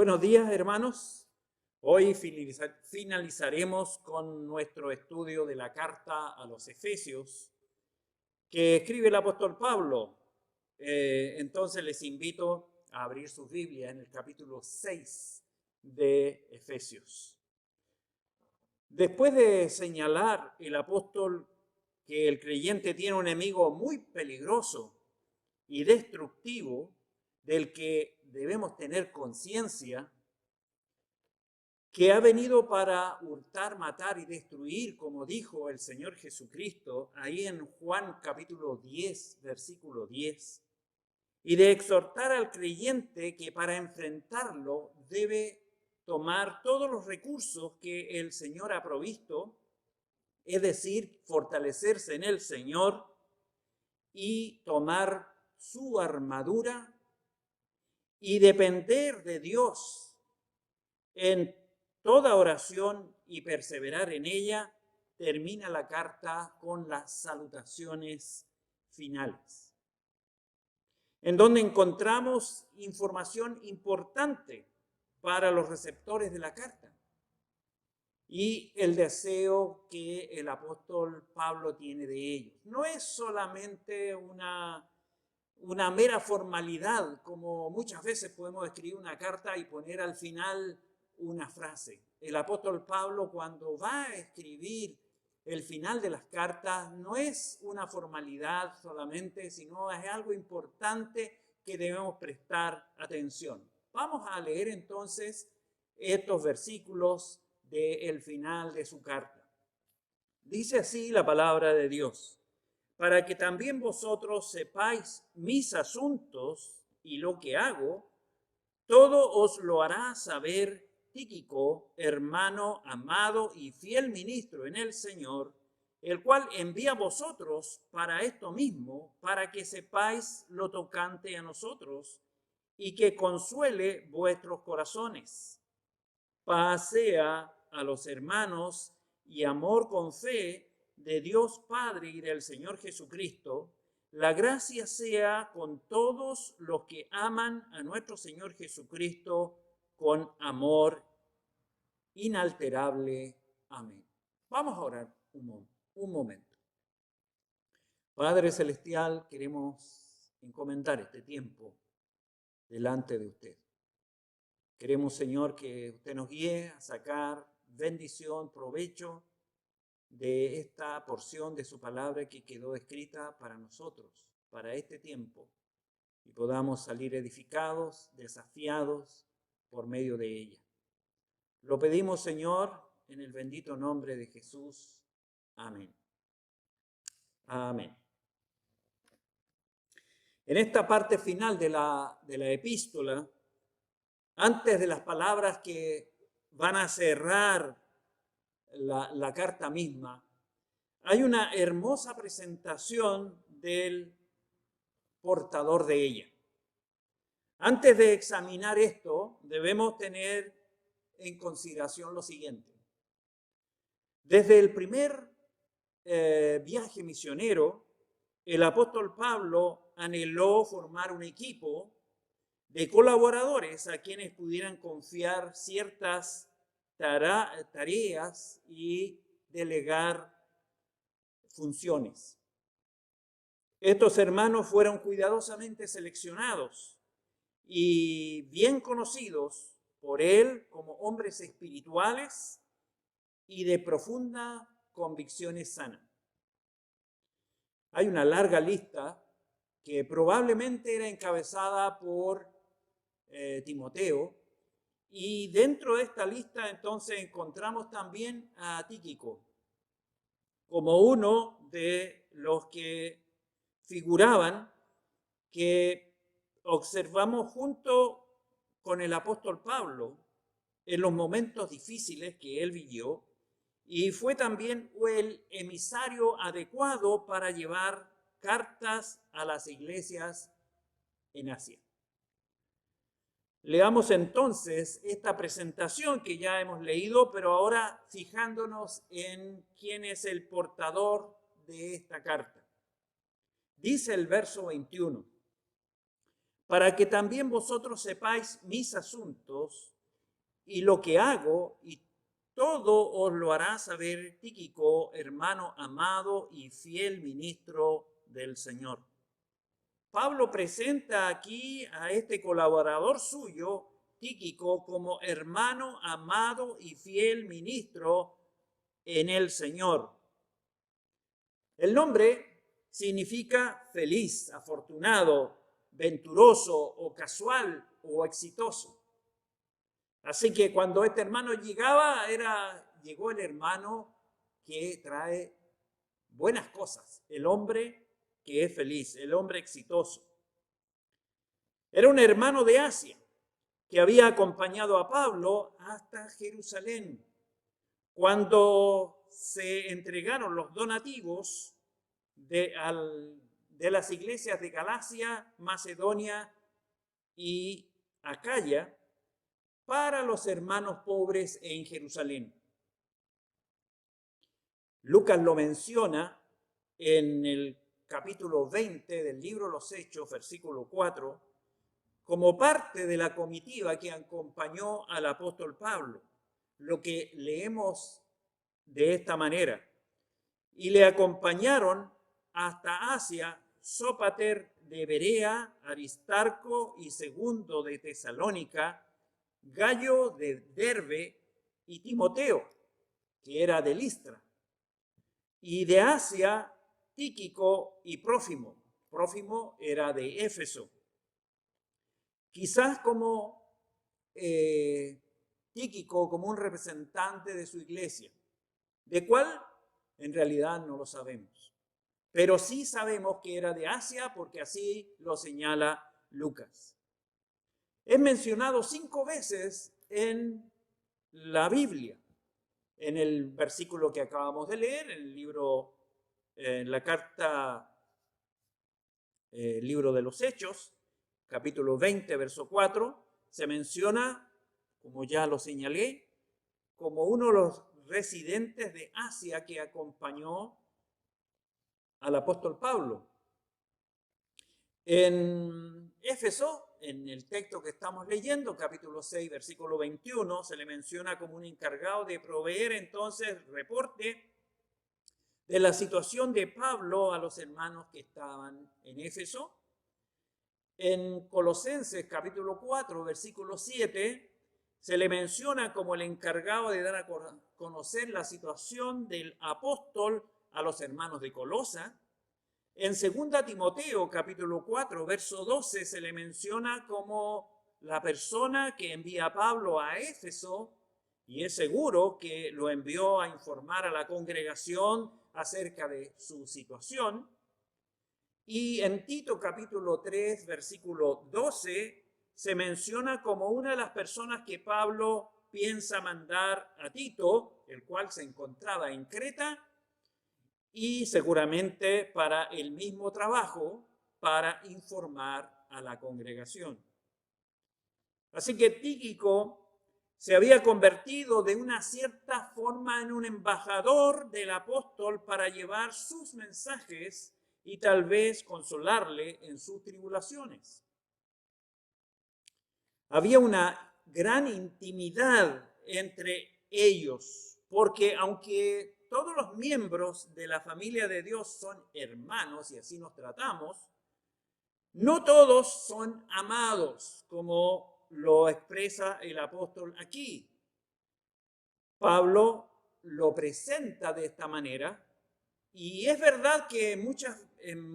Buenos días, hermanos. Hoy finalizaremos con nuestro estudio de la carta a los Efesios que escribe el apóstol Pablo. Entonces les invito a abrir sus Biblias en el capítulo 6 de Efesios. Después de señalar el apóstol que el creyente tiene un enemigo muy peligroso y destructivo del que debemos tener conciencia, que ha venido para hurtar, matar y destruir, como dijo el Señor Jesucristo ahí en Juan capítulo 10, versículo 10, y de exhortar al creyente que para enfrentarlo debe tomar todos los recursos que el Señor ha provisto, es decir, fortalecerse en el Señor y tomar su armadura y depender de Dios en toda oración y perseverar en ella. Termina la carta con las salutaciones finales, en donde encontramos información importante para los receptores de la carta y el deseo que el apóstol Pablo tiene de ellos. No es solamente una mera formalidad, como muchas veces podemos escribir una carta y poner al final una frase. El apóstol Pablo, cuando va a escribir el final de las cartas, no es una formalidad solamente, sino es algo importante que debemos prestar atención. Vamos a leer entonces estos versículos del final de su carta. Dice así la palabra de Dios: para que también vosotros sepáis mis asuntos y lo que hago, todo os lo hará saber Tíquico, hermano amado y fiel ministro en el Señor, el cual envía a vosotros para esto mismo, para que sepáis lo tocante a nosotros y que consuele vuestros corazones. Paz sea a los hermanos y amor con fe de Dios Padre y del Señor Jesucristo. La gracia sea con todos los que aman a nuestro Señor Jesucristo con amor inalterable. Amén. Vamos a orar un momento. Padre Celestial, queremos encomendar este tiempo delante de usted. Queremos, Señor, que usted nos guíe a sacar bendición, provecho de esta porción de su palabra que quedó escrita para nosotros, para este tiempo, y podamos salir edificados, desafiados por medio de ella. Lo pedimos, Señor, en el bendito nombre de Jesús. Amén. Amén. En esta parte final de la epístola, antes de las palabras que van a cerrar la carta misma, hay una hermosa presentación del portador de ella. Antes de examinar esto, debemos tener en consideración lo siguiente. Desde el primer viaje misionero, el apóstol Pablo anheló formar un equipo de colaboradores a quienes pudieran confiar ciertas tareas y delegar funciones. Estos hermanos fueron cuidadosamente seleccionados y bien conocidos por él como hombres espirituales y de profunda convicciones sanas. Hay una larga lista que probablemente era encabezada por Timoteo, y dentro de esta lista entonces encontramos también a Tíquico como uno de los que figuraban, que observamos junto con el apóstol Pablo en los momentos difíciles que él vivió, y fue también el emisario adecuado para llevar cartas a las iglesias en Asia. Leamos entonces esta presentación que ya hemos leído, pero ahora fijándonos en quién es el portador de esta carta. Dice el verso 21: para que también vosotros sepáis mis asuntos y lo que hago, y todo os lo hará saber Tíquico, hermano amado y fiel ministro del Señor. Pablo presenta aquí a este colaborador suyo, Tíquico, como hermano amado y fiel ministro en el Señor. El nombre significa feliz, afortunado, venturoso o casual o exitoso. Así que cuando este hermano llegaba, llegó el hermano que trae buenas cosas, el hombre que es feliz, el hombre exitoso. Era un hermano de Asia que había acompañado a Pablo hasta Jerusalén. Cuando se entregaron los donativos de las iglesias de Galacia, Macedonia y Acaya para los hermanos pobres en Jerusalén. Lucas lo menciona en el capítulo 20 del libro Los Hechos, versículo 4, como parte de la comitiva que acompañó al apóstol Pablo, lo que leemos de esta manera. Y le acompañaron hasta Asia Sópater de Berea, Aristarco y Segundo de Tesalónica, Gallo de Derbe y Timoteo, que era de Listra. Y de Asia, Tíquico y Prófimo. Prófimo era de Éfeso. Quizás como Tíquico, como un representante de su iglesia, de cuál en realidad no lo sabemos. Pero sí sabemos que era de Asia porque así lo señala Lucas. Es mencionado 5 veces en la Biblia. En el versículo que acabamos de leer, en el libro, en la carta, libro de los Hechos, capítulo 20, verso 4, se menciona, como ya lo señalé, como uno de los residentes de Asia que acompañó al apóstol Pablo. En Éfeso, en el texto que estamos leyendo, capítulo 6, versículo 21, se le menciona como un encargado de proveer entonces reporte de la situación de Pablo a los hermanos que estaban en Éfeso. En Colosenses capítulo 4, versículo 7, se le menciona como el encargado de dar a conocer la situación del apóstol a los hermanos de Colosa. En 2 Timoteo capítulo 4, verso 12, se le menciona como la persona que envía a Pablo a Éfeso, y es seguro que lo envió a informar a la congregación acerca de su situación. Y en Tito capítulo 3, versículo 12, se menciona como una de las personas que Pablo piensa mandar a Tito, el cual se encontraba en Creta, y seguramente para el mismo trabajo, para informar a la congregación. Así que Tíquico se había convertido de una cierta forma en un embajador del apóstol para llevar sus mensajes y tal vez consolarle en sus tribulaciones. Había una gran intimidad entre ellos, porque aunque todos los miembros de la familia de Dios son hermanos y así nos tratamos, no todos son amados, como lo expresa el apóstol aquí. Pablo lo presenta de esta manera, y es verdad que en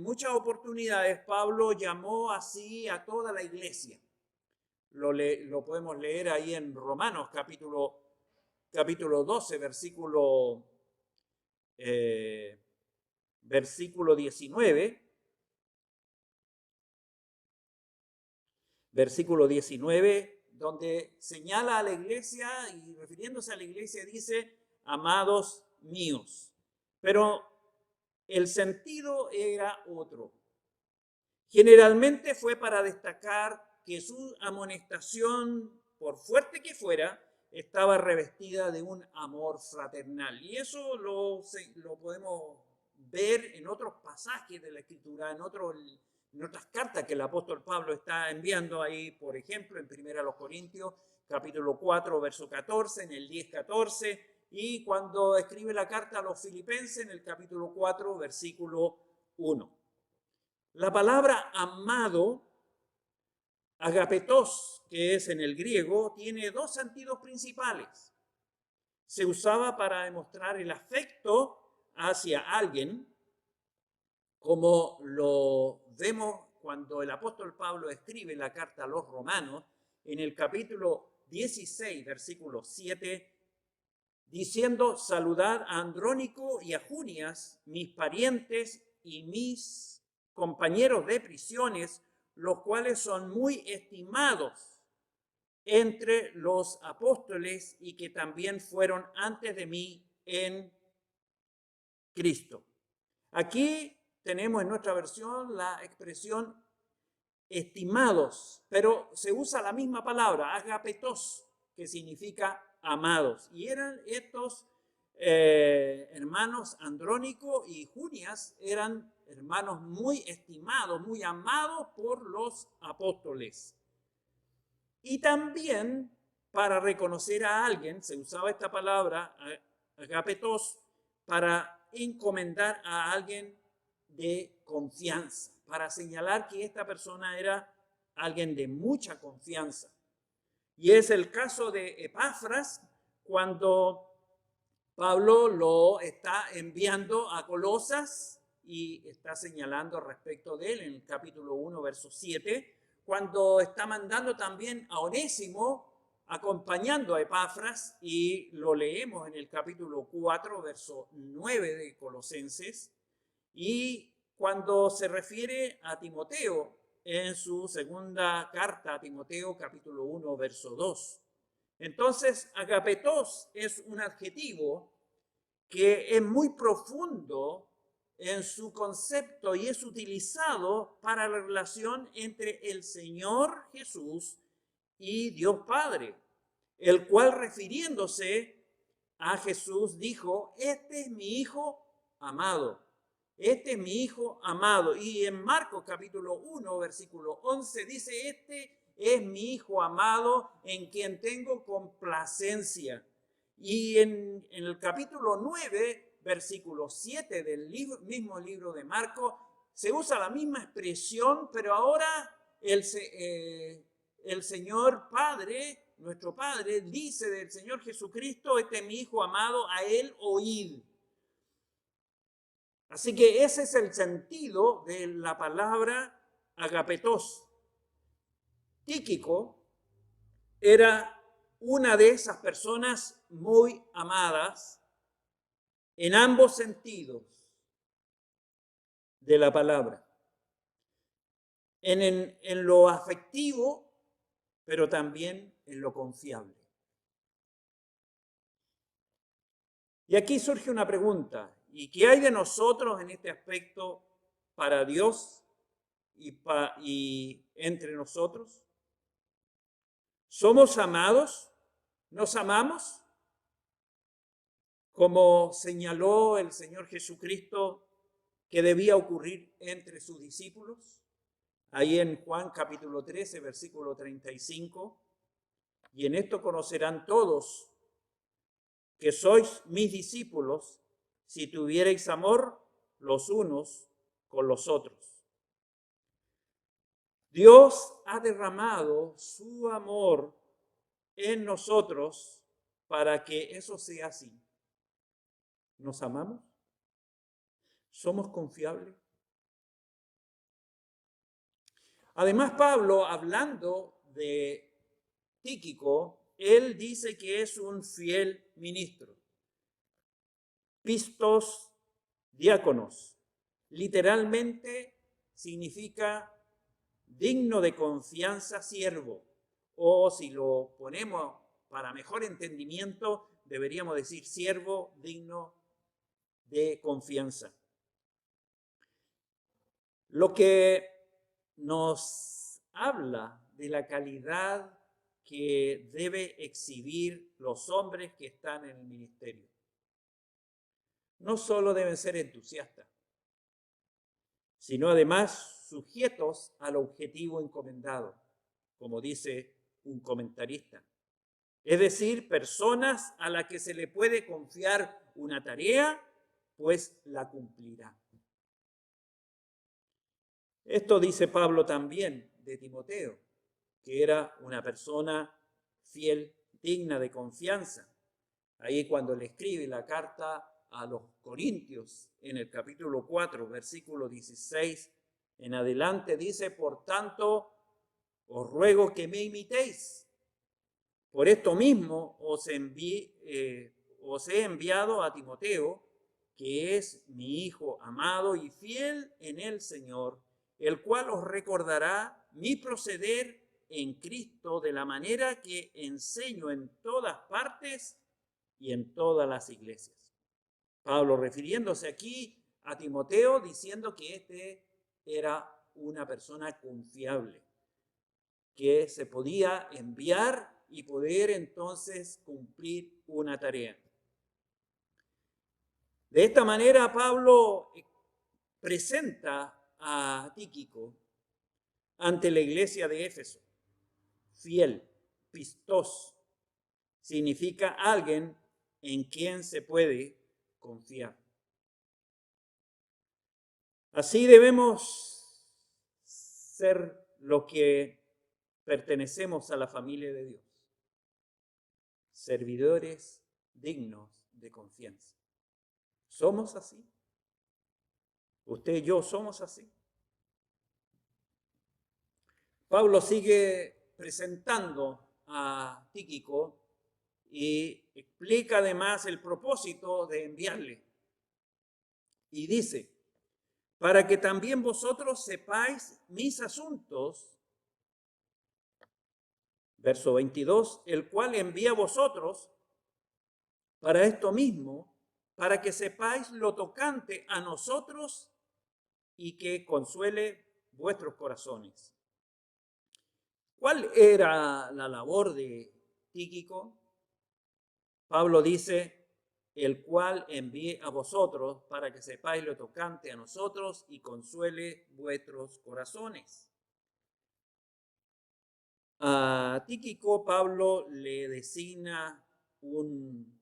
muchas oportunidades Pablo llamó así a toda la iglesia. Lo podemos leer ahí en Romanos capítulo 12, versículo 19. Versículo 19, donde señala a la iglesia y refiriéndose a la iglesia dice, amados míos. Pero el sentido era otro. Generalmente fue para destacar que su amonestación, por fuerte que fuera, estaba revestida de un amor fraternal. Y eso lo podemos ver en otros pasajes de la Escritura, en otras cartas que el apóstol Pablo está enviando ahí, por ejemplo, en 1 Corintios, capítulo 4, verso 14, en el 10:14, y cuando escribe la carta a los filipenses en el capítulo 4, versículo 1. La palabra amado, agapetos, que es en el griego, tiene dos sentidos principales. Se usaba para demostrar el afecto hacia alguien, como lo vemos cuando el apóstol Pablo escribe la carta a los romanos, en el capítulo 16, versículo 7, diciendo: saludad a Andrónico y a Junias, mis parientes y mis compañeros de prisiones, los cuales son muy estimados entre los apóstoles y que también fueron antes de mí en Cristo. Aquí tenemos en nuestra versión la expresión estimados, pero se usa la misma palabra, agapetos, que significa amados. Y eran estos hermanos Andrónico y Junias, eran hermanos muy estimados, muy amados por los apóstoles. Y también para reconocer a alguien, se usaba esta palabra, agapetos, para encomendar a alguien de confianza, para señalar que esta persona era alguien de mucha confianza. Y es el caso de Epafras, cuando Pablo lo está enviando a Colosas y está señalando respecto de él en el capítulo 1, verso 7, cuando está mandando también a Onésimo acompañando a Epafras, y lo leemos en el capítulo 4, verso 9 de Colosenses, y cuando se refiere a Timoteo en su segunda carta a Timoteo, capítulo 1, verso 2. Entonces, agapetos es un adjetivo que es muy profundo en su concepto y es utilizado para la relación entre el Señor Jesús y Dios Padre, el cual, refiriéndose a Jesús, dijo: este es mi Hijo amado, este es mi Hijo amado. Y en Marcos capítulo 1, versículo 11 dice: este es mi Hijo amado en quien tengo complacencia. Y en el capítulo 9, versículo 7 del mismo libro de Marcos, se usa la misma expresión, pero ahora el Señor Padre, nuestro Padre, dice del Señor Jesucristo: este es mi Hijo amado, a él oíd. Así que ese es el sentido de la palabra agapetos. Tíquico era una de esas personas muy amadas en ambos sentidos de la palabra. En lo afectivo, pero también en lo confiable. Y aquí surge una pregunta: ¿y qué hay de nosotros en este aspecto para Dios y entre nosotros? ¿Somos amados? ¿Nos amamos? Como señaló el Señor Jesucristo que debía ocurrir entre sus discípulos, ahí en Juan capítulo 13, versículo 35, y en esto conocerán todos que sois mis discípulos, si tuvierais amor los unos con los otros. Dios ha derramado su amor en nosotros para que eso sea así. ¿Nos amamos? ¿Somos confiables? Además, Pablo, hablando de Tíquico, él dice que es un fiel ministro. Pistos diáconos. Literalmente significa digno de confianza siervo. O si lo ponemos para mejor entendimiento, deberíamos decir siervo digno de confianza. Lo que nos habla de la calidad que debe exhibir los hombres que están en el ministerio. No solo deben ser entusiastas, sino además sujetos al objetivo encomendado, como dice un comentarista. Es decir, personas a las que se le puede confiar una tarea, pues la cumplirá. Esto dice Pablo también de Timoteo, que era una persona fiel, digna de confianza. Ahí cuando le escribe la carta a los Corintios, en el capítulo 4, versículo 16 en adelante, dice: por tanto, os ruego que me imitéis. Por esto mismo os he enviado a Timoteo, que es mi hijo amado y fiel en el Señor, el cual os recordará mi proceder en Cristo de la manera que enseño en todas partes y en todas las iglesias. Pablo refiriéndose aquí a Timoteo, diciendo que este era una persona confiable, que se podía enviar y poder entonces cumplir una tarea. De esta manera, Pablo presenta a Tíquico ante la iglesia de Éfeso. Fiel, pistos, significa alguien en quien se puede confiar. Así debemos ser los que pertenecemos a la familia de Dios, servidores dignos de confianza. ¿Somos así? ¿Usted y yo somos así? Pablo sigue presentando a Tíquico y explica además el propósito de enviarle. Y dice: para que también vosotros sepáis mis asuntos, verso 22, el cual envía a vosotros para esto mismo, para que sepáis lo tocante a nosotros y que consuele vuestros corazones. ¿Cuál era la labor de Tíquico? Pablo dice: el cual envíe a vosotros para que sepáis lo tocante a nosotros y consuele vuestros corazones. A Tíquico Pablo le designa un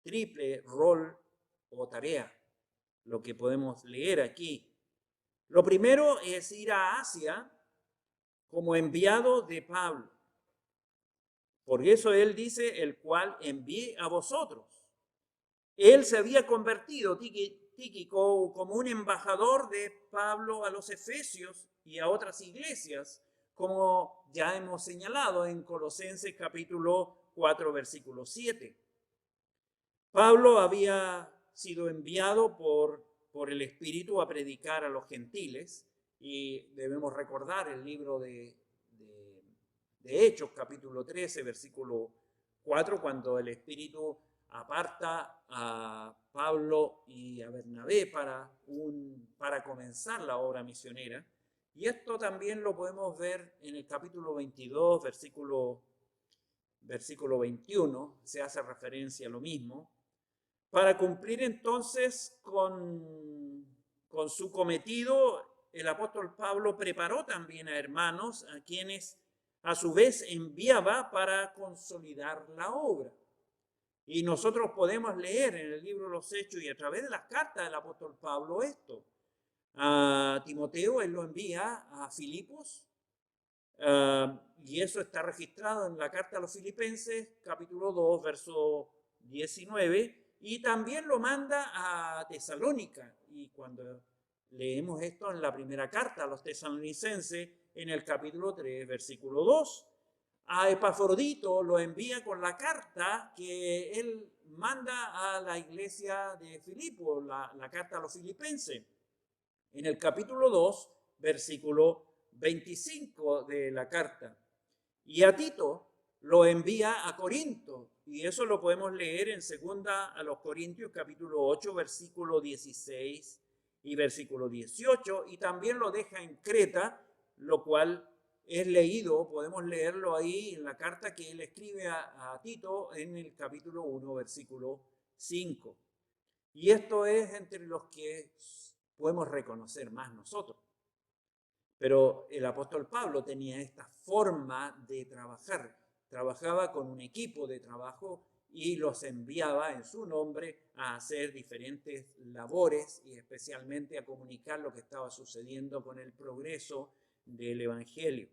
triple rol o tarea, lo que podemos leer aquí. Lo primero es ir a Asia como enviado de Pablo. Por eso él dice: el cual envíe a vosotros. Él se había convertido, Tíquico, como un embajador de Pablo a los Efesios y a otras iglesias, como ya hemos señalado en Colosenses capítulo 4, versículo 7. Pablo había sido enviado por el Espíritu a predicar a los gentiles, y debemos recordar el libro de Hechos, capítulo 13, versículo 4, cuando el Espíritu aparta a Pablo y a Bernabé para comenzar la obra misionera. Y esto también lo podemos ver en el capítulo 22, versículo 21, se hace referencia a lo mismo. Para cumplir entonces con su cometido, el apóstol Pablo preparó también a hermanos a quienes a su vez enviaba para consolidar la obra. Y nosotros podemos leer en el libro de los Hechos y a través de las cartas del apóstol Pablo esto. A Timoteo él lo envía a Filipos, y eso está registrado en la carta a los Filipenses, capítulo 2, verso 19, y también lo manda a Tesalónica. Y cuando leemos esto en la primera carta a los tesalonicenses, en el capítulo 3, versículo 2, a Epafrodito lo envía con la carta que él manda a la iglesia de Filipo, la carta a los filipenses, en el capítulo 2, versículo 25 de la carta. Y a Tito lo envía a Corinto, y eso lo podemos leer en segunda a los Corintios, capítulo 8, versículo 16 y versículo 18, y también lo deja en Creta, lo cual es leído, podemos leerlo ahí en la carta que él escribe a Tito en el capítulo 1, versículo 5. Y esto es entre los que podemos reconocer más nosotros. Pero el apóstol Pablo tenía esta forma de trabajar, trabajaba con un equipo de trabajo y los enviaba en su nombre a hacer diferentes labores y especialmente a comunicar lo que estaba sucediendo con el progreso del Evangelio.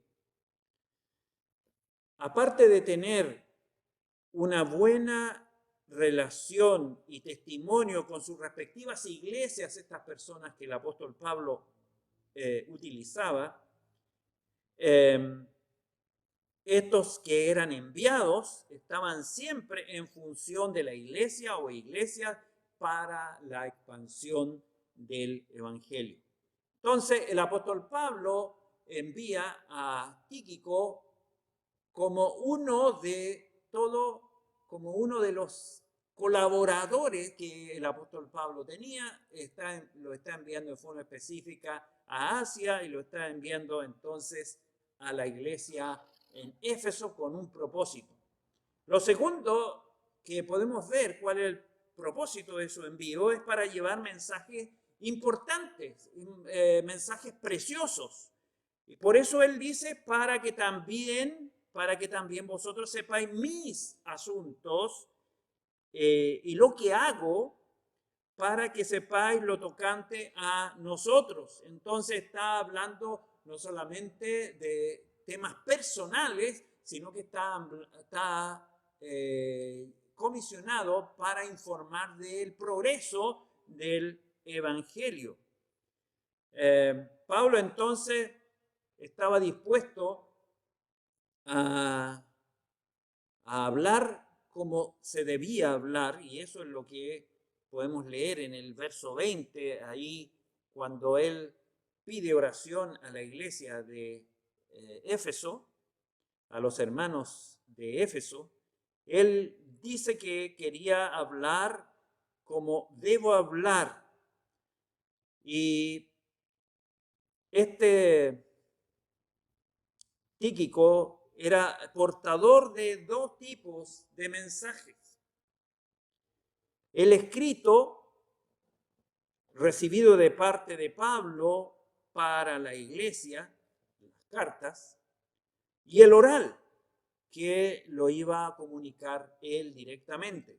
Aparte de tener una buena relación y testimonio con sus respectivas iglesias, estas personas que el apóstol Pablo utilizaba, estos que eran enviados estaban siempre en función de la iglesia o iglesias para la expansión del evangelio. Entonces, el apóstol Pablo envía a Tíquico como uno de los colaboradores que el apóstol Pablo tenía. Lo está enviando de forma específica a Asia y lo está enviando entonces a la iglesia en Éfeso con un propósito. Lo segundo que podemos ver cuál es el propósito de su envío es para llevar mensajes importantes, mensajes preciosos. Y por eso él dice, para que también vosotros sepáis mis asuntos y lo que hago, para que sepáis lo tocante a nosotros. Entonces está hablando no solamente de temas personales, sino que está comisionado para informar del progreso del evangelio. Pablo entonces estaba dispuesto a hablar como se debía hablar, y eso es lo que podemos leer en el verso 20, ahí cuando él pide oración a la iglesia de Éfeso, a los hermanos de Éfeso. Él dice que quería hablar como debo hablar. Y este Tíquico era portador de dos tipos de mensajes. El escrito, recibido de parte de Pablo para la iglesia, las cartas, y el oral, que lo iba a comunicar él directamente.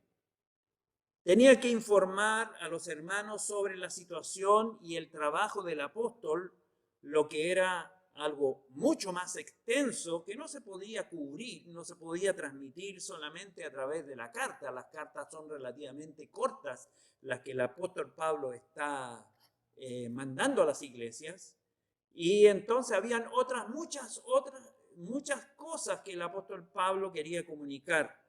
Tenía que informar a los hermanos sobre la situación y el trabajo del apóstol, lo que era algo mucho más extenso que no se podía cubrir, no se podía transmitir solamente a través de la carta. Las cartas son relativamente cortas, las que el apóstol Pablo está mandando a las iglesias. Y entonces habían muchas cosas que el apóstol Pablo quería comunicar.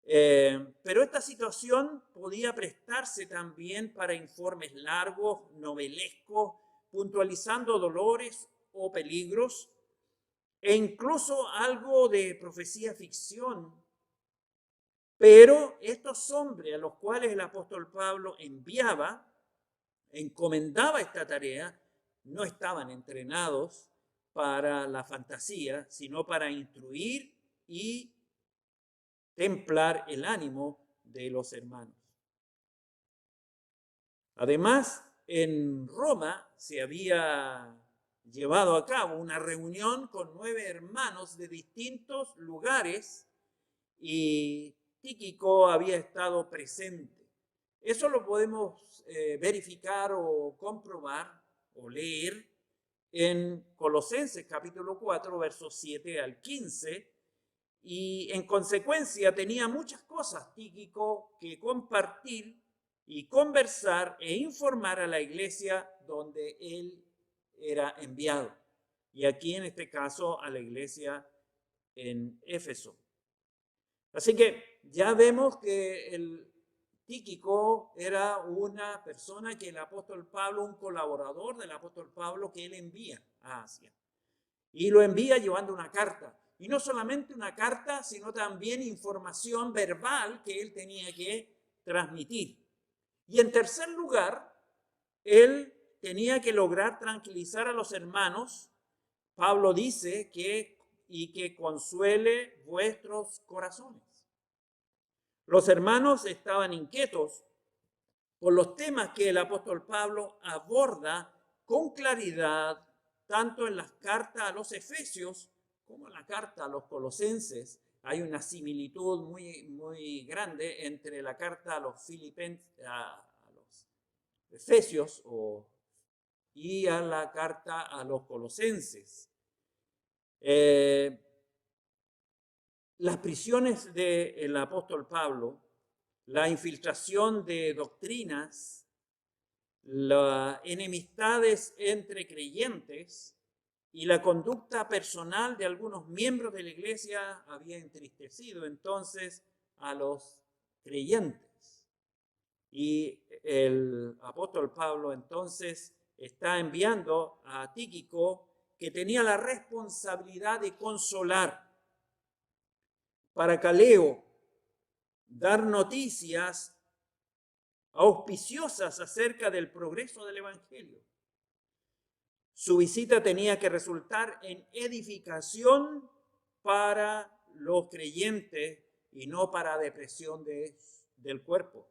Pero esta situación podía prestarse también para informes largos, novelescos, puntualizando dolores o peligros, e incluso algo de profecía ficción. Pero estos hombres a los cuales el apóstol Pablo encomendaba esta tarea, no estaban entrenados para la fantasía, sino para instruir y templar el ánimo de los hermanos. Además, en Roma se había llevado a cabo una reunión con 9 hermanos de distintos lugares y Tíquico había estado presente. Eso lo podemos verificar o comprobar o leer en Colosenses capítulo 4, versos 7 al 15, y en consecuencia tenía muchas cosas Tíquico que compartir y conversar e informar a la iglesia donde él era enviado. Y aquí en este caso a la iglesia en Éfeso. Así que ya vemos que el Tíquico era una persona que el apóstol Pablo, un colaborador del apóstol Pablo que él envía a Asia. Y lo envía llevando una carta. Y no solamente una carta, sino también información verbal que él tenía que transmitir. Y en tercer lugar, él tenía que lograr tranquilizar a los hermanos. Pablo dice que consuele vuestros corazones. Los hermanos estaban inquietos por los temas que el apóstol Pablo aborda con claridad tanto en las cartas a los Efesios como la carta a los Colosenses, hay una similitud muy grande entre la carta a los a los Efesios y a la carta a los Colosenses. Las prisiones del apóstol Pablo, la infiltración de doctrinas, las enemistades entre creyentes y la conducta personal de algunos miembros de la iglesia había entristecido entonces a los creyentes. Y el apóstol Pablo entonces está enviando a Tíquico, que tenía la responsabilidad de consolar, para Caleo, dar noticias auspiciosas acerca del progreso del evangelio. Su visita tenía que resultar en edificación para los creyentes y no para depresión del cuerpo.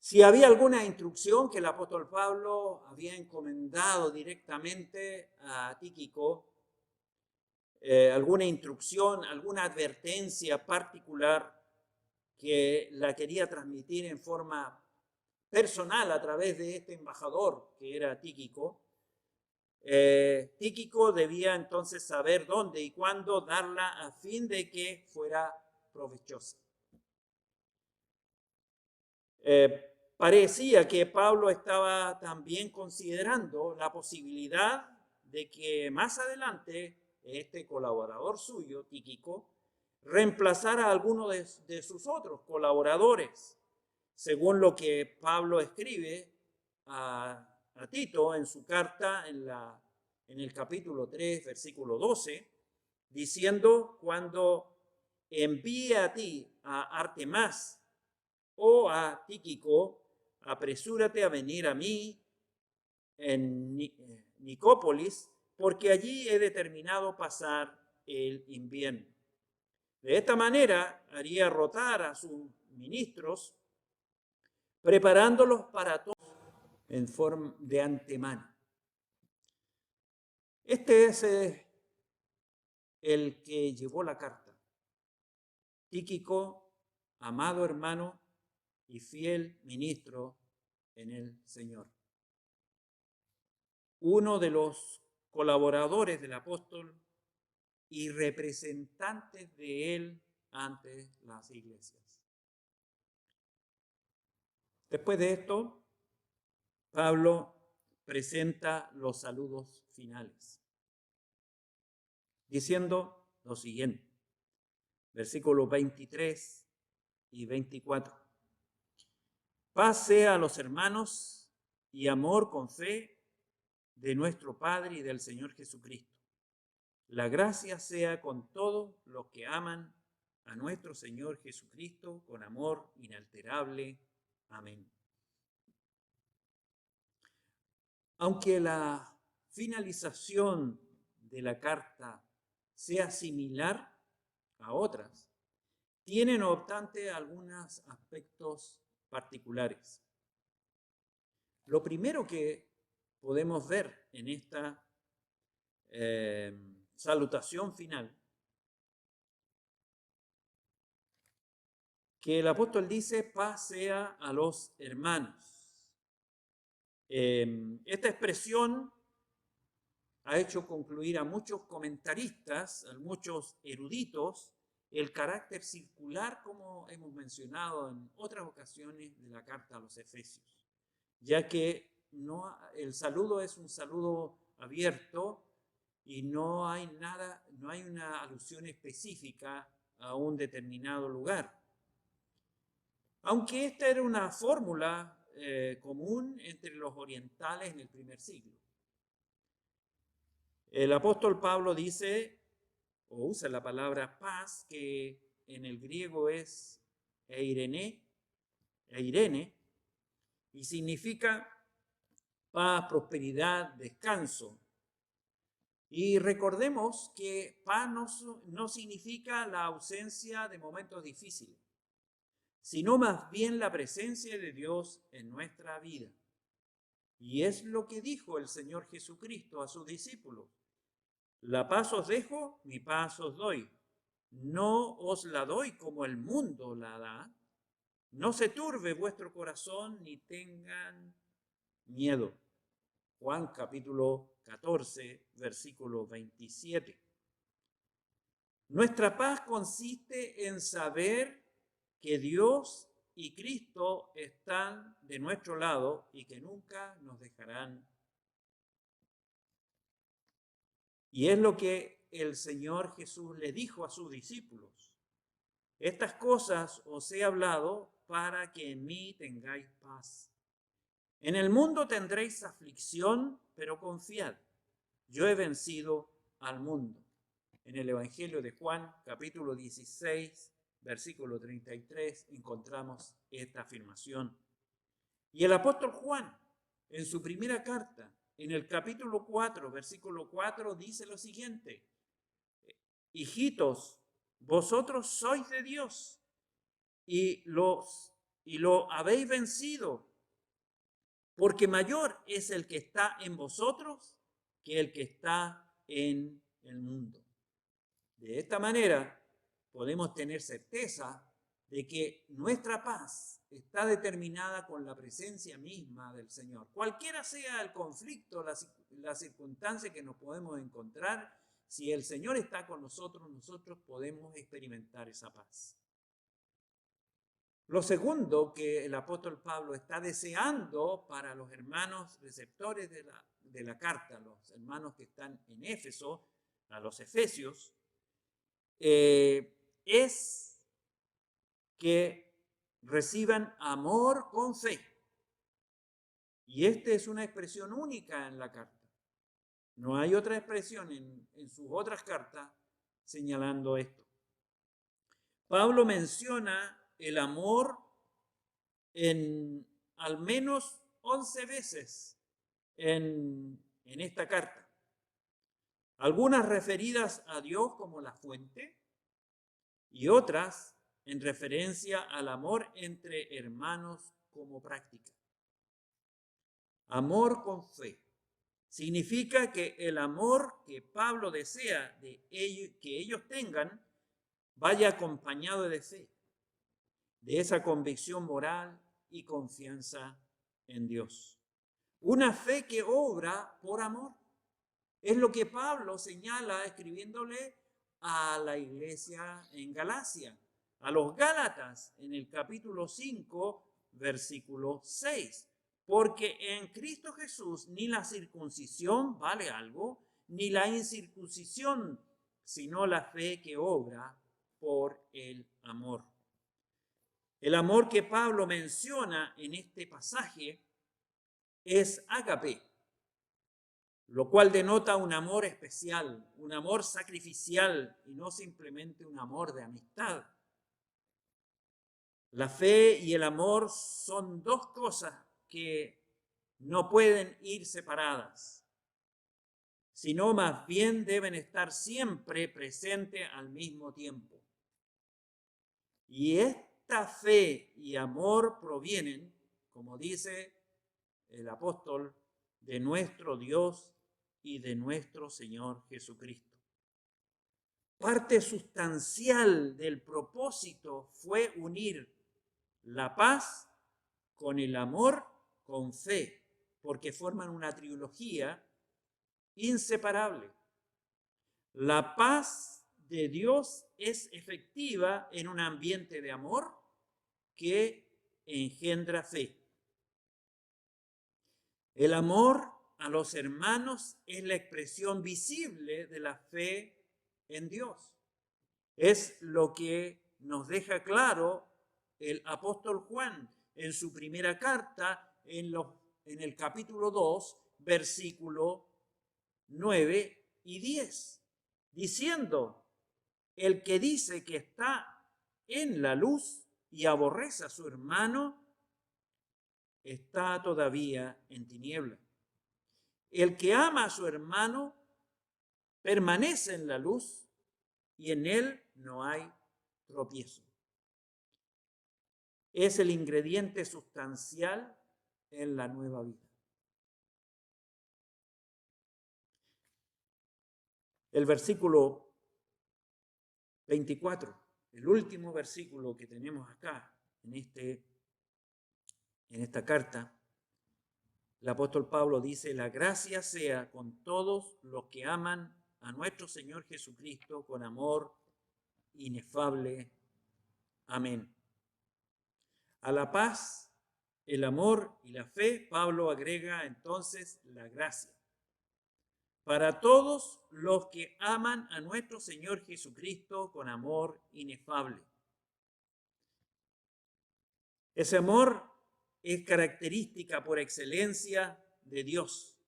Si había alguna instrucción que el apóstol Pablo había encomendado directamente a Tíquico, alguna instrucción, alguna advertencia particular que la quería transmitir en forma personal a través de este embajador que era Tíquico, Tíquico debía entonces saber dónde y cuándo darla a fin de que fuera provechosa. Parecía que Pablo estaba también considerando la posibilidad de que más adelante este colaborador suyo, Tíquico, reemplazara a alguno de sus otros colaboradores, según lo que Pablo escribe a Tito en su carta en el capítulo 3, versículo 12, diciendo: cuando envíe a ti a Artemas o a Tíquico, apresúrate a venir a mí en Nicópolis, porque allí he determinado pasar el invierno. De esta manera haría rotar a sus ministros, preparándolos para todo en forma de antemano. Este es el que llevó la carta. Tíquico, amado hermano y fiel ministro en el Señor. Uno de los colaboradores del apóstol y representantes de él ante las iglesias. Después de esto, Pablo presenta los saludos finales, diciendo lo siguiente, versículos 23 y 24. Paz sea a los hermanos y amor con fe de nuestro Padre y del Señor Jesucristo. La gracia sea con todos los que aman a nuestro Señor Jesucristo con amor inalterable. Amén. Aunque la finalización de la carta sea similar a otras, tiene no obstante algunos aspectos particulares. Lo primero que podemos ver en esta salutación final, que el apóstol dice: paz sea a los hermanos. Esta expresión ha hecho concluir a muchos comentaristas, a muchos eruditos, el carácter circular, como hemos mencionado en otras ocasiones de la carta a los Efesios, ya que el saludo es un saludo abierto y no hay una alusión específica a un determinado lugar. Aunque esta era una fórmula común entre los orientales en el primer siglo. El apóstol Pablo dice, o usa la palabra paz, que en el griego es eirene, y significa paz, prosperidad, descanso. Y recordemos que paz no significa la ausencia de momentos difíciles, sino más bien la presencia de Dios en nuestra vida. Y es lo que dijo el Señor Jesucristo a sus discípulos: La paz os dejo, mi paz os doy. No os la doy como el mundo la da. No se turbe vuestro corazón ni tengan miedo. Juan capítulo 14, versículo 27. Nuestra paz consiste en saber que Dios y Cristo están de nuestro lado y que nunca nos dejarán. Y es lo que el Señor Jesús le dijo a sus discípulos. Estas cosas os he hablado para que en mí tengáis paz. En el mundo tendréis aflicción, pero confiad, yo he vencido al mundo. En el Evangelio de Juan, capítulo 16, versículo 33, encontramos esta afirmación. Y el apóstol Juan, en su primera carta, en el capítulo 4, versículo 4, dice lo siguiente: hijitos, vosotros sois de Dios y lo habéis vencido, porque mayor es el que está en vosotros que el que está en el mundo. De esta manera podemos tener certeza de que nuestra paz está determinada con la presencia misma del Señor. Cualquiera sea el conflicto, la circunstancia que nos podemos encontrar, si el Señor está con nosotros, nosotros podemos experimentar esa paz. Lo segundo que el apóstol Pablo está deseando para los hermanos receptores de la carta, los hermanos que están en Éfeso, a los efesios, es que reciban amor con fe. Y esta es una expresión única en la carta. No hay otra expresión en sus otras cartas señalando esto. Pablo menciona el amor en al menos 11 veces en esta carta. Algunas referidas a Dios como la fuente y otras en referencia al amor entre hermanos como práctica. Amor con fe. Significa que el amor que Pablo desea que ellos tengan vaya acompañado de fe, de esa convicción moral y confianza en Dios. Una fe que obra por amor. Es lo que Pablo señala escribiéndole a la iglesia en Galacia, a los Gálatas, en el capítulo 5, versículo 6. Porque en Cristo Jesús ni la circuncisión vale algo, ni la incircuncisión, sino la fe que obra por el amor. El amor que Pablo menciona en este pasaje es ágape, lo cual denota un amor especial, un amor sacrificial y no simplemente un amor de amistad. La fe y el amor son dos cosas que no pueden ir separadas, sino más bien deben estar siempre presentes al mismo tiempo. Y esta fe y amor provienen, como dice el apóstol, de nuestro Dios y de nuestro Señor Jesucristo. Parte sustancial del propósito fue unir la paz con el amor, con fe, porque forman una trilogía inseparable. La paz de Dios es efectiva en un ambiente de amor que engendra fe. El amor a los hermanos es la expresión visible de la fe en Dios. Es lo que nos deja claro el apóstol Juan en su primera carta, en el capítulo 2, versículo 9 y 10, diciendo: el que dice que está en la luz y aborrece a su hermano, está todavía en tiniebla. El que ama a su hermano permanece en la luz y en él no hay tropiezo. Es el ingrediente sustancial en la nueva vida. el versículo 24, el último versículo que tenemos acá en esta carta. El apóstol Pablo dice: la gracia sea con todos los que aman a nuestro Señor Jesucristo con amor inefable. Amén. A la paz, el amor y la fe, Pablo agrega entonces la gracia. Para todos los que aman a nuestro Señor Jesucristo con amor inefable. Ese amor es característica por excelencia de Dios.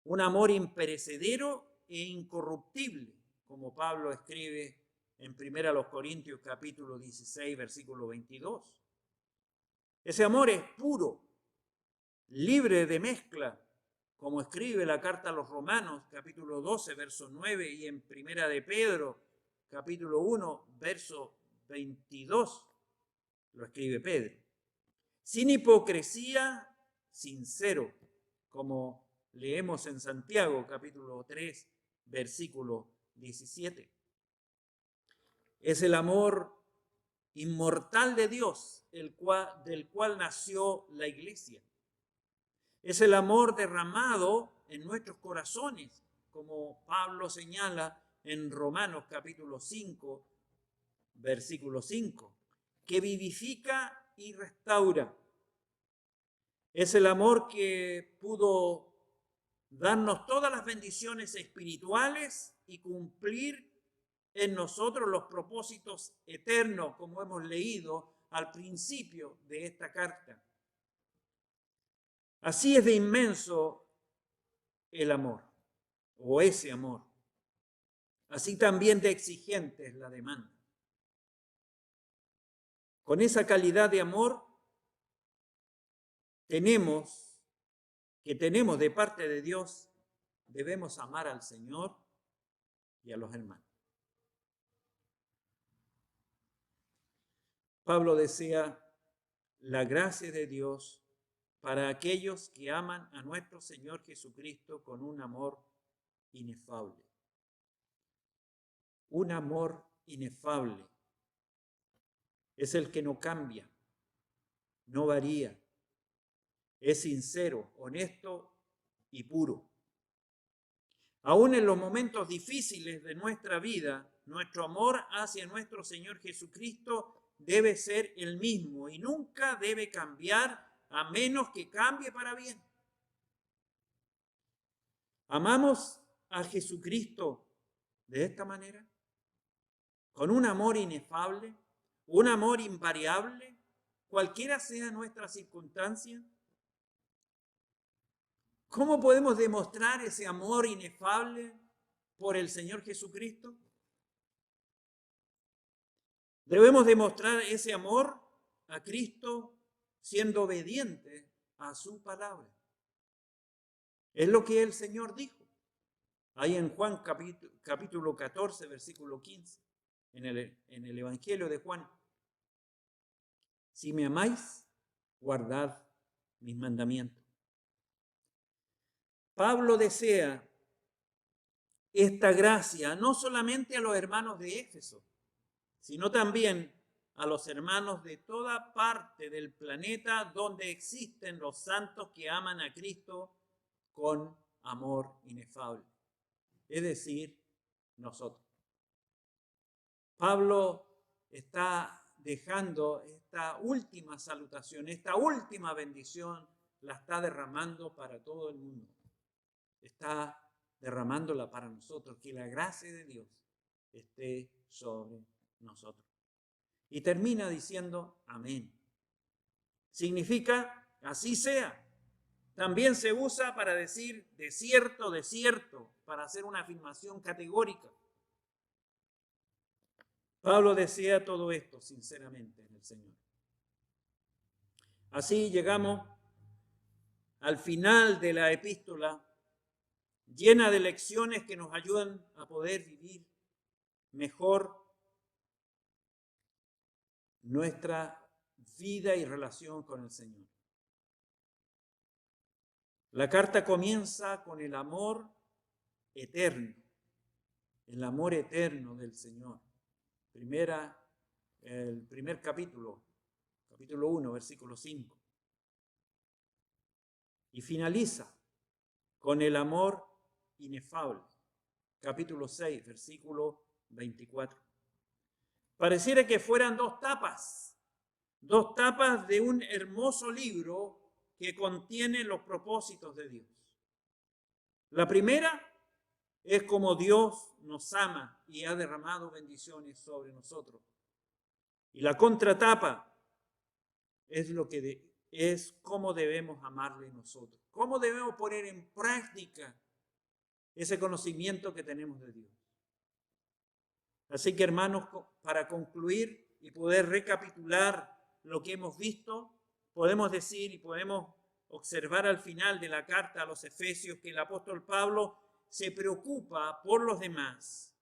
Un amor imperecedero e incorruptible, como Pablo escribe en 1 Corintios capítulo 16, versículo 22. Ese amor es puro, libre de mezcla, como escribe la carta a los Romanos, capítulo 12, verso 9, y en 1 de Pedro, capítulo 1, verso 22, lo escribe Pedro. Sin hipocresía, sincero, como leemos en Santiago, capítulo 3, versículo 17. Es el amor inmortal de Dios, del cual nació la iglesia. Es el amor derramado en nuestros corazones, como Pablo señala en Romanos capítulo 5, versículo 5, que vivifica y restaura. Es el amor que pudo darnos todas las bendiciones espirituales y cumplir en nosotros los propósitos eternos, como hemos leído al principio de esta carta. Así es de inmenso el amor, o ese amor. Así también de exigente es la demanda. Con esa calidad de amor tenemos de parte de Dios, debemos amar al Señor y a los hermanos. Pablo desea la gracia de Dios para aquellos que aman a nuestro Señor Jesucristo con un amor inefable. Un amor inefable es el que no cambia, no varía, es sincero, honesto y puro. Aún en los momentos difíciles de nuestra vida, nuestro amor hacia nuestro Señor Jesucristo debe ser el mismo y nunca debe cambiar a menos que cambie para bien. ¿Amamos a Jesucristo de esta manera? ¿Con un amor inefable? ¿Un amor invariable? Cualquiera sea nuestra circunstancia. ¿Cómo podemos demostrar ese amor inefable por el Señor Jesucristo? Debemos demostrar ese amor a Cristo siendo obediente a su palabra. Es lo que el Señor dijo. Ahí en Juan capítulo 14, versículo 15, en el Evangelio de Juan. Si me amáis, guardad mis mandamientos. Pablo desea esta gracia no solamente a los hermanos de Éfeso, sino también a los hermanos de toda parte del planeta donde existen los santos que aman a Cristo con amor inefable, es decir, nosotros. Pablo está dejando esta última salutación, esta última bendición, la está derramando para todo el mundo. Está derramándola para nosotros, que la gracia de Dios esté sobre nosotros. Y termina diciendo amén. Significa así sea. También se usa para decir de cierto, para hacer una afirmación categórica. Pablo desea todo esto sinceramente en el Señor. Así llegamos al final de la epístola, llena de lecciones que nos ayudan a poder vivir mejor nuestra vida y relación con el Señor. La carta comienza con el amor eterno, el amor eterno del Señor. El primer capítulo 1, versículo 5. Y finaliza con el amor inefable, capítulo 6, versículo 24. Pareciera que fueran dos tapas de un hermoso libro que contiene los propósitos de Dios. La primera es como Dios nos ama y ha derramado bendiciones sobre nosotros. Y la contratapa es cómo debemos amarle nosotros, cómo debemos poner en práctica ese conocimiento que tenemos de Dios. Así que, hermanos, para concluir y poder recapitular lo que hemos visto, podemos decir y podemos observar al final de la carta a los Efesios que el apóstol Pablo se preocupa por los demás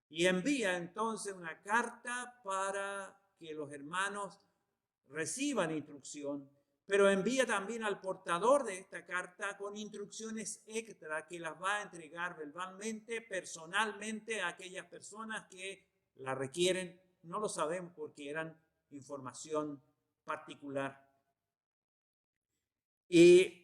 y envía entonces una carta para que los hermanos reciban instrucción, pero envía también al portador de esta carta con instrucciones extra que las va a entregar verbalmente, personalmente a aquellas personas que la requieren. No lo sabemos porque eran información particular. Y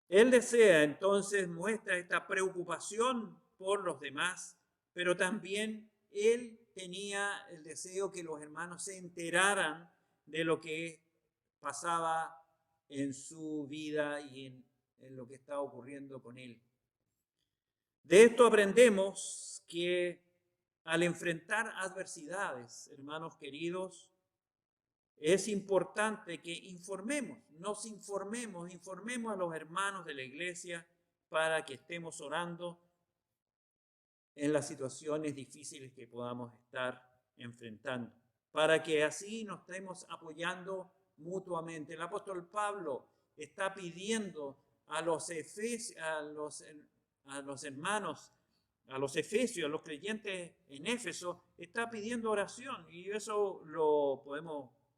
él desea, entonces, muestra esta preocupación por los demás, pero también él tenía el deseo que los hermanos se enteraran de lo que pasaba en su vida y en lo que estaba ocurriendo con él. De esto aprendemos que al enfrentar adversidades, hermanos queridos, es importante que nos informemos a los hermanos de la iglesia para que estemos orando en las situaciones difíciles que podamos estar enfrentando, para que así nos estemos apoyando mutuamente. El apóstol Pablo está pidiendo a los hermanos, a los efesios, a los creyentes en Éfeso, está pidiendo oración, y eso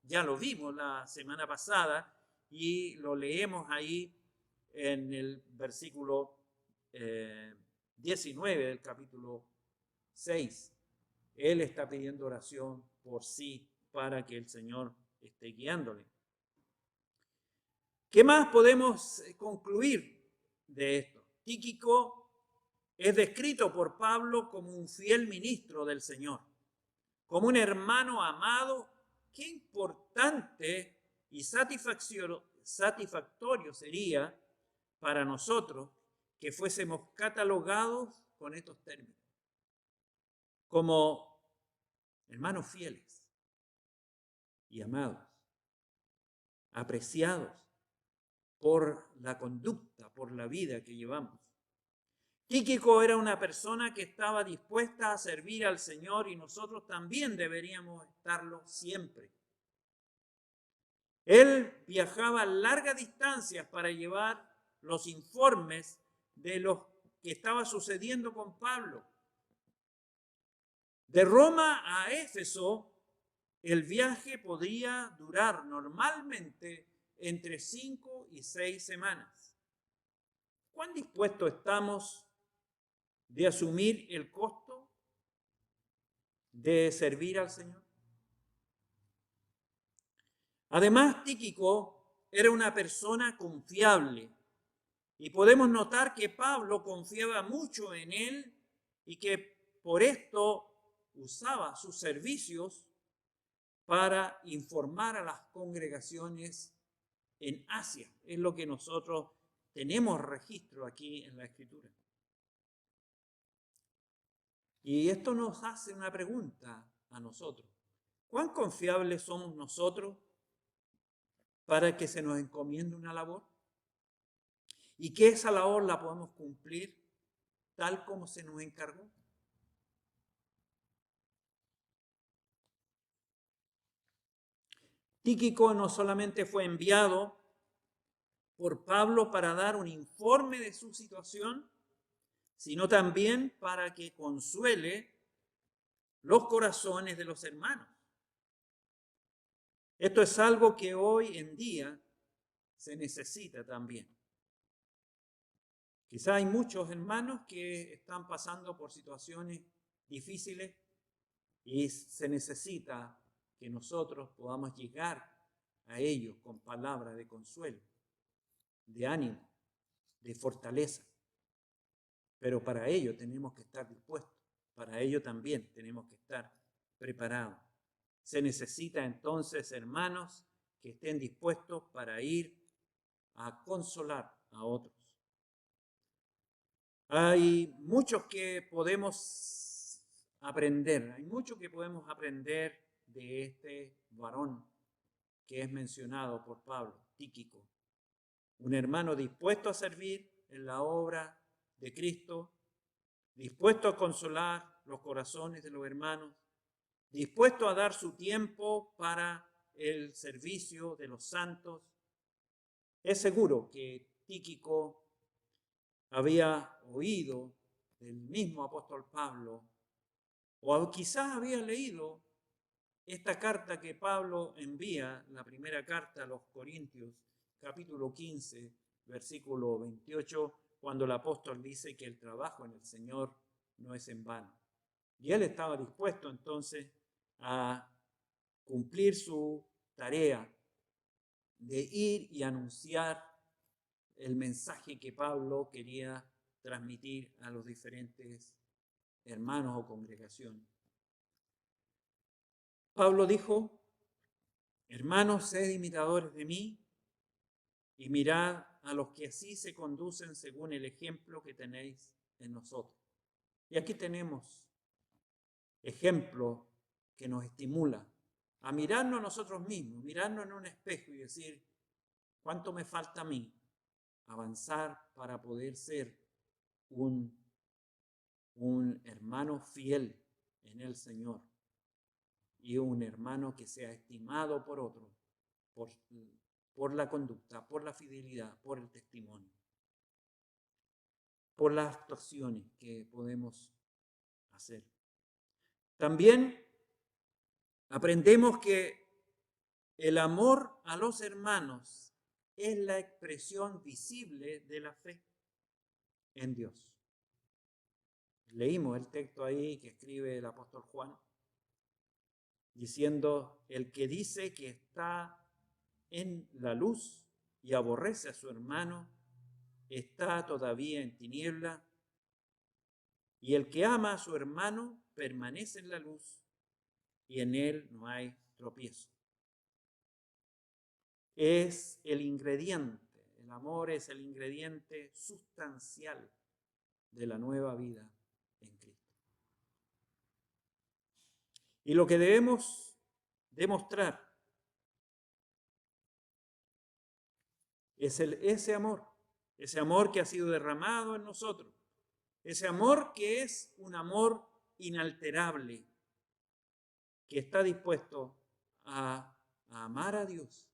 ya lo vimos la semana pasada y lo leemos ahí en el versículo 19 del capítulo 6. Él está pidiendo oración por sí para que el Señor esté guiándole. ¿Qué más podemos concluir de esto? Tíquico es descrito por Pablo como un fiel ministro del Señor, como un hermano amado. Qué importante y satisfactorio sería para nosotros que fuésemos catalogados con estos términos, como hermanos fieles y amados, apreciados por la conducta, por la vida que llevamos. Tíquico era una persona que estaba dispuesta a servir al Señor y nosotros también deberíamos estarlo siempre. Él viajaba largas distancias para llevar los informes de lo que estaba sucediendo con Pablo. De Roma a Éfeso, el viaje podría durar normalmente entre 5 y 6 semanas. ¿Cuán dispuestos estamos de asumir el costo de servir al Señor? Además, Tíquico era una persona confiable y podemos notar que Pablo confiaba mucho en él y que por esto usaba sus servicios para informar a las congregaciones en Asia. Es lo que nosotros tenemos registro aquí en la Escritura. Y esto nos hace una pregunta a nosotros. ¿Cuán confiables somos nosotros para que se nos encomiende una labor? Y que esa labor la podemos cumplir tal como se nos encargó. Tíquico no solamente fue enviado por Pablo para dar un informe de su situación, sino también para que consuele los corazones de los hermanos. Esto es algo que hoy en día se necesita también. Quizá hay muchos hermanos que están pasando por situaciones difíciles y se necesita que nosotros podamos llegar a ellos con palabras de consuelo, de ánimo, de fortaleza. Pero para ello tenemos que estar dispuestos, para ello también tenemos que estar preparados. Se necesita entonces, hermanos, que estén dispuestos para ir a consolar a otros. Hay muchos que podemos aprender, hay mucho que podemos aprender de este varón que es mencionado por Pablo, Tíquico. Un hermano dispuesto a servir en la obra de Cristo, dispuesto a consolar los corazones de los hermanos, dispuesto a dar su tiempo para el servicio de los santos. Es seguro que Tíquico había oído del mismo apóstol Pablo, o quizás había leído esta carta que Pablo envía, la primera carta a los Corintios, capítulo 15, versículo 28, cuando el apóstol dice que el trabajo en el Señor no es en vano. Y él estaba dispuesto entonces a cumplir su tarea de ir y anunciar el mensaje que Pablo quería transmitir a los diferentes hermanos o congregaciones. Pablo dijo: hermanos, sed imitadores de mí y mirad a los que así se conducen según el ejemplo que tenéis en nosotros. Y aquí tenemos ejemplo que nos estimula a mirarnos a nosotros mismos, mirarnos en un espejo y decir: ¿cuánto me falta a mí avanzar para poder ser un hermano fiel en el Señor y un hermano que sea estimado por otro, por la conducta, por la fidelidad, por el testimonio, por las actuaciones que podemos hacer? También aprendemos que el amor a los hermanos es la expresión visible de la fe en Dios. Leímos el texto ahí que escribe el apóstol Juan, diciendo: el que dice que está en la luz y aborrece a su hermano, está todavía en tiniebla, y el que ama a su hermano permanece en la luz, y en él no hay tropiezo. Es el ingrediente, el amor es el ingrediente sustancial de la nueva vida en Cristo. Y lo que debemos demostrar es ese amor que ha sido derramado en nosotros, ese amor que es un amor inalterable, que está dispuesto a amar a Dios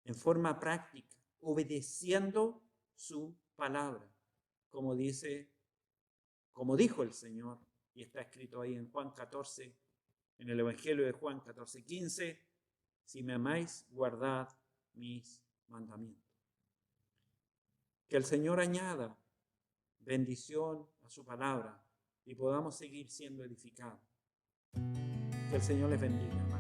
en forma práctica, obedeciendo su palabra, como dijo el Señor, y está escrito ahí en Juan 14, en el Evangelio de Juan 14:15: si me amáis, guardad mis mandamientos. Que el Señor añada bendición a su palabra y podamos seguir siendo edificados. Que el Señor les bendiga, hermanos.